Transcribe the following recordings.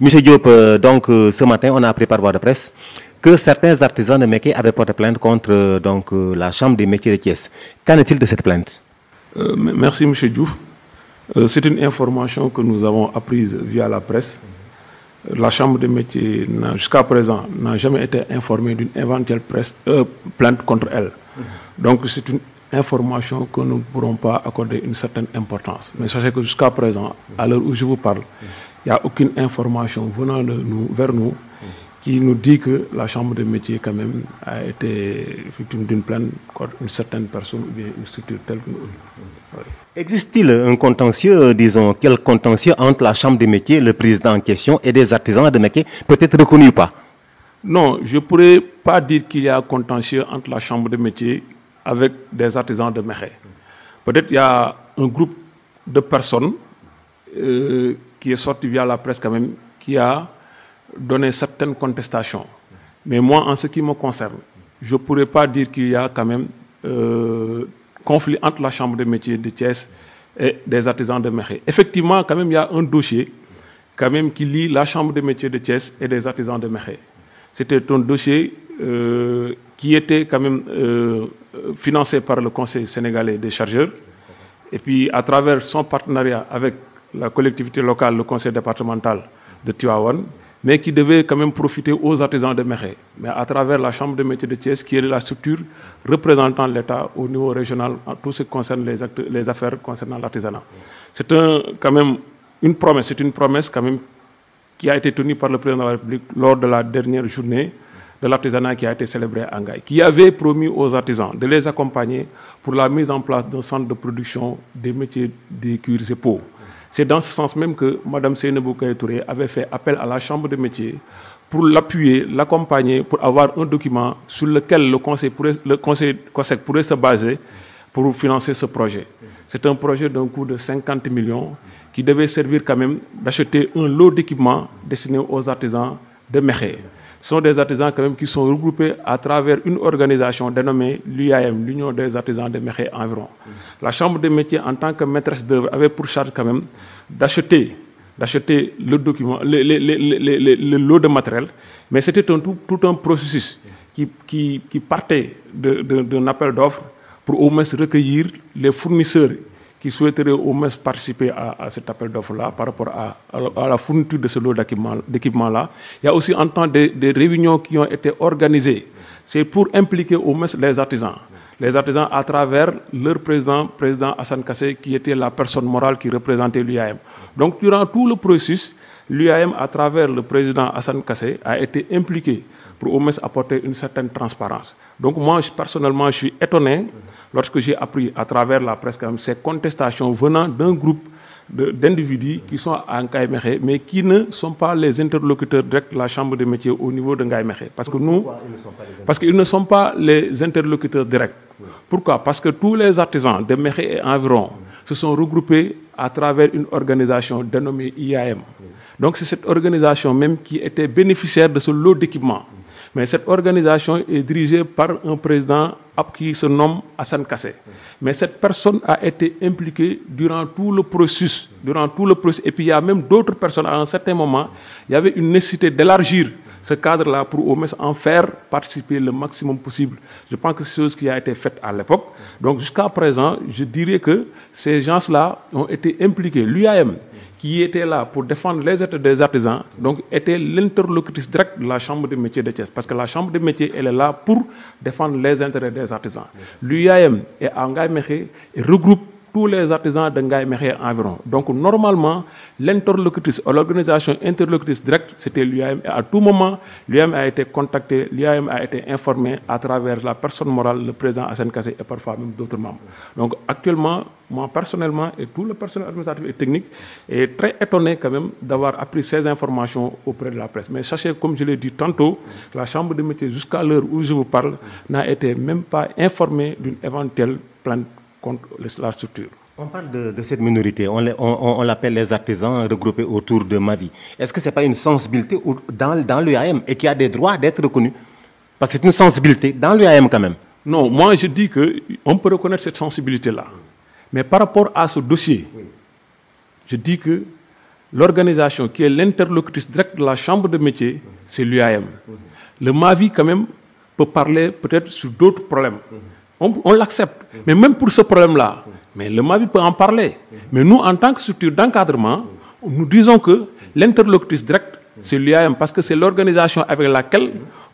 Monsieur Diop, ce matin, on a appris par voie de presse que certains artisans de métier avaient porté plainte contre la Chambre des métiers de Thiès. Qu'en est-il de cette plainte? Merci, M. Diouf. C'est une information que nous avons apprise via la presse. La Chambre des métiers, jusqu'à présent, n'a jamais été informée d'une éventuelle plainte contre elle. Donc, c'est une information que nous ne pourrons pas accorder une certaine importance. Mais sachez que jusqu'à présent, à l'heure où je vous parle, il n'y a aucune information venant vers nous qui nous dit que la Chambre des métiers, quand même, a été victime d'une plainte contre une certaine personne ou bien une structure telle que nous. Oui. Existe-t-il un contentieux, disons, quel contentieux entre la Chambre des métiers, le président en question, et des artisans de métiers, peut-être reconnus ou pas? Non, je ne pourrais pas dire qu'il y a un contentieux entre la Chambre des métiers avec des artisans de métiers. Peut-être qu'il y a un groupe de personnes qui est sorti via la presse quand même, qui a donné certaines contestations. Mais moi, en ce qui me concerne, je ne pourrais pas dire qu'il y a quand même conflit entre la Chambre des métiers de Thiès et des artisans de métiers. Effectivement, quand même, il y a un dossier quand même, qui lie la Chambre des métiers de Thiès et des artisans de métiers. C'était un dossier qui était quand même financé par le Conseil sénégalais des chargeurs. Et puis, à travers son partenariat avec la collectivité locale, le conseil départemental de Tivaouane, mais qui devait quand même profiter aux artisans de métiers. Mais à travers la Chambre des métiers de Thiès, qui est la structure représentant l'État au niveau régional en tout ce qui concerne les affaires concernant l'artisanat. C'est quand même une promesse, c'est une promesse quand même qui a été tenue par le président de la République lors de la dernière journée de l'artisanat qui a été célébrée à Ngaye, qui avait promis aux artisans de les accompagner pour la mise en place d'un centre de production des métiers des cuirs et peaux. C'est dans ce sens même que Mme Seynabou Kaye Touré avait fait appel à la Chambre des métiers pour l'appuyer, l'accompagner, pour avoir un document sur lequel le Conseil pourrait se baser pour financer ce projet. C'est un projet d'un coût de 50 millions qui devait servir quand même d'acheter un lot d'équipements destinés aux artisans de métiers. Ce sont des artisans quand même qui sont regroupés à travers une organisation dénommée l'UAM, l'Union des artisans de métiers environ. La Chambre des métiers, en tant que maîtresse d'œuvre, avait pour charge quand même d'acheter le document, le lot de matériel, mais c'était tout un processus qui partait d'un appel d'offres pour au moins recueillir les fournisseurs qui souhaiteraient au moins participer à cet appel d'offres-là par rapport à la fourniture de ce lot d'équipement-là. Il y a aussi en temps des réunions qui ont été organisées. C'est pour impliquer au moins les artisans. Les artisans à travers leur président Hassan Kassé, qui était la personne morale qui représentait l'UAM. Donc durant tout le processus, l'UAM, à travers le président Hassan Kassé, a été impliqué pour au moins apporter une certaine transparence. Donc moi, personnellement, je suis étonné lorsque j'ai appris à travers la presse quand même, ces contestations venant d'un groupe d'individus qui sont à Ngaye Mékhé, mais qui ne sont pas les interlocuteurs directs de la Chambre des métiers au niveau de Ngaye Mékhé. Parce qu'ils ne sont pas les interlocuteurs directs. Pourquoi? Parce que tous les artisans de Mékhé et environ se sont regroupés à travers une organisation dénommée IAM. Donc c'est cette organisation même qui était bénéficiaire de ce lot d'équipements. Mais cette organisation est dirigée par un président qui se nomme Hassan Kassé. Mais cette personne a été impliquée durant tout le processus. Et puis il y a même d'autres personnes. À un certain moment, il y avait une nécessité d'élargir ce cadre-là pour au moins en faire participer le maximum possible. Je pense que c'est chose qui a été faite à l'époque. Donc jusqu'à présent, je dirais que ces gens-là ont été impliqués. L'UAM, qui était là pour défendre les intérêts des artisans, donc était l'interlocutrice directe de la Chambre des métiers de Thiès. Parce que la Chambre des métiers, elle est là pour défendre les intérêts des artisans. L'UAM est à Ngaye Mékhé et regroupe tous les artisans de Ngaye Mékhé environ. Donc normalement, l'interlocutrice, l'organisation interlocutrice directe, c'était l'UAM. Et à tout moment, l'UAM a été contacté, l'UAM a été informé à travers la personne morale, le président Hassan Kassé et parfois même d'autres membres. Donc actuellement, moi personnellement et tout le personnel administratif et technique est très étonné quand même d'avoir appris ces informations auprès de la presse. Mais sachez, comme je l'ai dit tantôt, la Chambre des métiers, jusqu'à l'heure où je vous parle, n'a été même pas informée d'une éventuelle plainte contre la structure. On parle de cette minorité, on l'appelle les artisans regroupés autour de Mavi. Est-ce que ce n'est pas une sensibilité dans l'UAM et qui a des droits d'être reconnu? Parce que c'est une sensibilité dans l'UAM quand même. Non, moi je dis qu'on peut reconnaître cette sensibilité-là. Mais par rapport à ce dossier, je dis que l'organisation qui est l'interlocutrice directe de la chambre de métier, c'est l'UAM. Le MAVI, quand même, peut parler peut-être sur d'autres problèmes. On l'accepte. Mais même pour ce problème-là, mais le MAVI peut en parler. Mais nous, en tant que structure d'encadrement, nous disons que l'interlocutrice directe, c'est l'UAM, parce que c'est l'organisation avec laquelle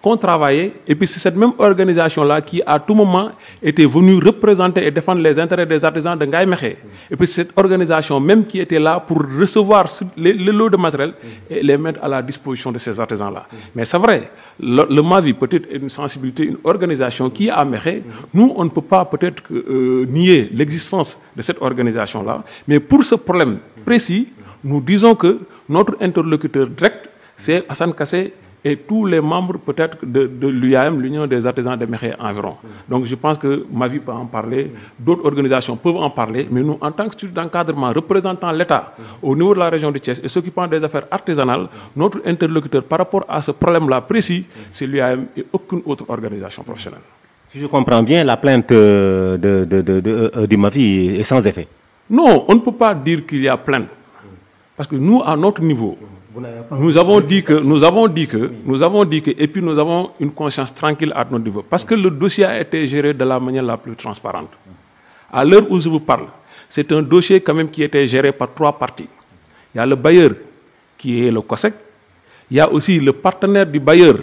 on travaillait. Et puis c'est cette même organisation-là qui, à tout moment, était venue représenter et défendre les intérêts des artisans de Ngaye Mékhé. Et puis cette organisation même qui était là pour recevoir les lots de matériel et les mettre à la disposition de ces artisans-là. Mais c'est vrai, le MAVI peut-être est une sensibilité, une organisation qui est à Mékhé. Nous, on ne peut pas peut-être nier l'existence de cette organisation-là. Mais pour ce problème précis, nous disons que notre interlocuteur direct, c'est Hassan Kassé et tous les membres peut-être de l'UAM, l'Union des artisans de Mékhé environ. Donc je pense que MAVI peut en parler, d'autres organisations peuvent en parler, mais nous, en tant que structure d'encadrement représentant l'État au niveau de la région de Thiès et s'occupant des affaires artisanales, notre interlocuteur par rapport à ce problème-là précis, c'est l'UAM et aucune autre organisation professionnelle. Si je comprends bien, la plainte du MAVI est sans effet. Non, on ne peut pas dire qu'il y a plainte. Parce que nous, à notre niveau, nous avons dit que, et puis nous avons une conscience tranquille à notre niveau. Parce que le dossier a été géré de la manière la plus transparente. À l'heure où je vous parle, c'est un dossier quand même qui a été géré par 3 parties. Il y a le bailleur qui est le COSEC. Il y a aussi le partenaire du bailleur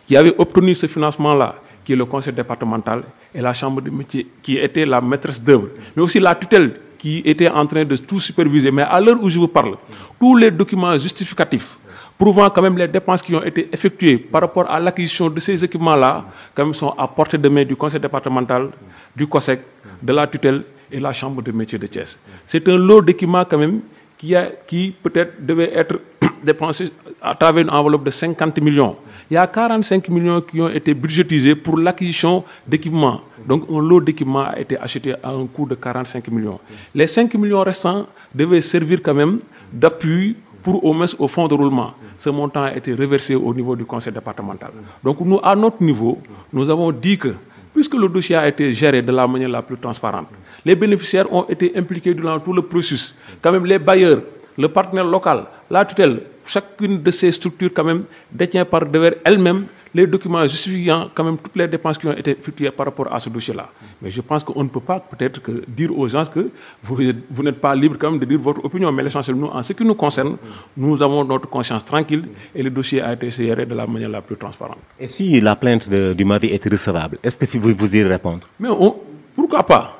qui avait obtenu ce financement-là, qui est le conseil départemental, et la chambre de métier qui était la maîtresse d'œuvre. Mais aussi la tutelle qui était en train de tout superviser. Mais à l'heure où je vous parle, tous les documents justificatifs prouvant quand même les dépenses qui ont été effectuées par rapport à l'acquisition de ces équipements-là, quand même sont à portée de main du conseil départemental, du COSEC, de la tutelle et de la chambre de métier de Thiès. C'est un lot d'équipements quand même qui peut-être devait être dépensé à travers une enveloppe de 50 millions. Il y a 45 millions qui ont été budgétisés pour l'acquisition d'équipements. Donc un lot d'équipements a été acheté à un coût de 45 millions. Les 5 millions restants devaient servir quand même d'appui pour au moins au fonds de roulement. Ce montant a été reversé au niveau du conseil départemental. Donc nous, à notre niveau, nous avons dit que, puisque le dossier a été géré de la manière la plus transparente, les bénéficiaires ont été impliqués durant tout le processus. Quand même les bailleurs, le partenaire local, la tutelle, chacune de ces structures quand même détient par devers elle-même les documents justifiant quand même toutes les dépenses qui ont été effectuées par rapport à ce dossier-là. Mais je pense qu'on ne peut pas peut-être dire aux gens que vous n'êtes pas libre quand même de dire votre opinion. Mais l'essentiel, nous, en ce qui nous concerne, nous avons notre conscience tranquille et le dossier a été géré de la manière la plus transparente. Et si la plainte du MAVI est recevable, est-ce que vous irez répondre? Mais pourquoi pas?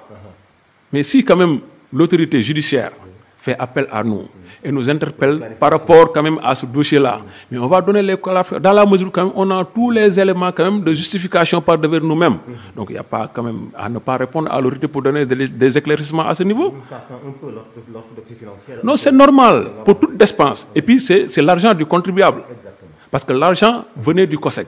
Mais si quand même l'autorité judiciaire fait appel à nous et nous interpelle par rapport quand même à ce dossier-là. Mais on va donner les dans la mesure où quand même on a tous les éléments quand même de justification par devers nous-mêmes. Donc il n'y a pas quand même à ne pas répondre à l'autorité pour donner des éclaircissements à ce niveau. Ça sent un peu l'orthodoxie financière. Non, c'est normal pour toute dépense. Et puis c'est l'argent du contribuable. Exactement. Parce que l'argent venait du COSEC.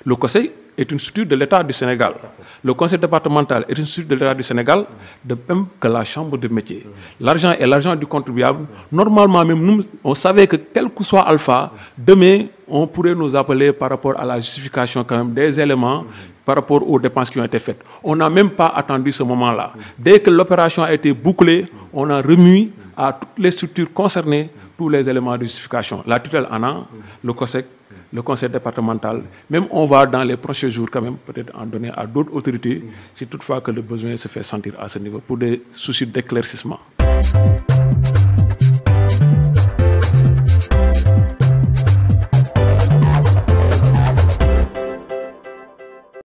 Le COSEC est une structure de l'État du Sénégal. Le conseil départemental est une structure de l'État du Sénégal, de même que la chambre de métier. L'argent est l'argent du contribuable. Normalement, même nous, on savait que quel que soit Alpha, demain, on pourrait nous appeler par rapport à la justification quand même des éléments par rapport aux dépenses qui ont été faites. On n'a même pas attendu ce moment-là. Dès que l'opération a été bouclée, on a remis à toutes les structures concernées tous les éléments de justification. La tutelle en a, le COSEC, le conseil départemental, même on va dans les prochains jours quand même peut-être en donner à d'autres autorités si toutefois que le besoin se fait sentir à ce niveau pour des soucis d'éclaircissement.